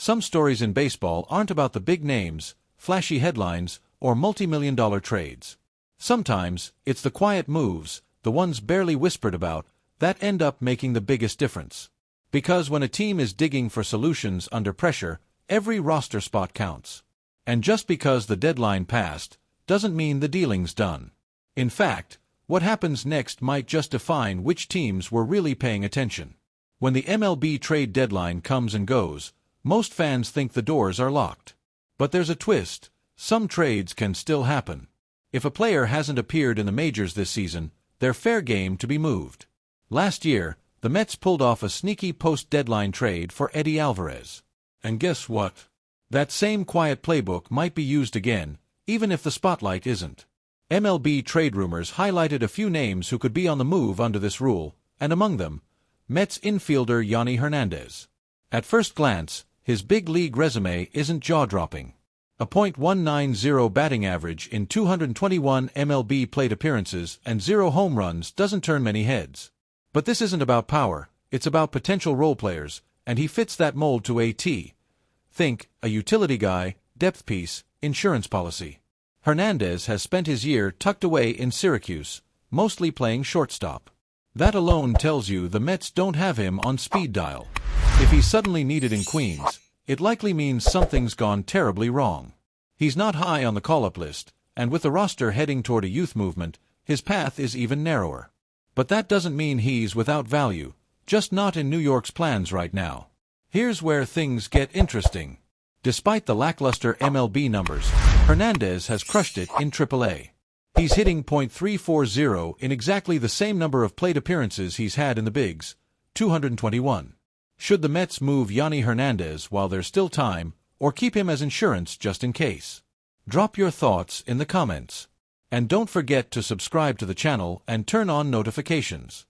Some stories in baseball aren't about the big names, flashy headlines, or multi-million-dollar trades. Sometimes, it's the quiet moves, the ones barely whispered about, that end up making the biggest difference. Because when a team is digging for solutions under pressure, every roster spot counts. And just because the deadline passed, doesn't mean the dealing's done. In fact, what happens next might just define which teams were really paying attention. When the MLB trade deadline comes and goes, most fans think the doors are locked. But there's a twist. Some trades can still happen. If a player hasn't appeared in the majors this season, they're fair game to be moved. Last year, the Mets pulled off a sneaky post-deadline trade for Eddie Alvarez. And guess what? That same quiet playbook might be used again, even if the spotlight isn't. MLB trade rumors highlighted a few names who could be on the move under this rule, and among them, Mets infielder Yonny Hernandez. At first glance, his big league resume isn't jaw-dropping. A .190 batting average in 221 MLB plate appearances and 0 home runs doesn't turn many heads. But this isn't about power, it's about potential role players, and he fits that mold to a T. Think, a utility guy, depth piece, insurance policy. Hernandez has spent his year tucked away in Syracuse, mostly playing shortstop. That alone tells you the Mets don't have him on speed dial. If he's suddenly needed in Queens, it likely means something's gone terribly wrong. He's not high on the call-up list, and with the roster heading toward a youth movement, his path is even narrower. But that doesn't mean he's without value, just not in New York's plans right now. Here's where things get interesting. Despite the lackluster MLB numbers, Hernandez has crushed it in AAA. He's hitting .340 in exactly the same number of plate appearances he's had in the bigs, 221. Should the Mets move Yonny Hernandez while there's still time, or keep him as insurance just in case? Drop your thoughts in the comments. And don't forget to subscribe to the channel and turn on notifications.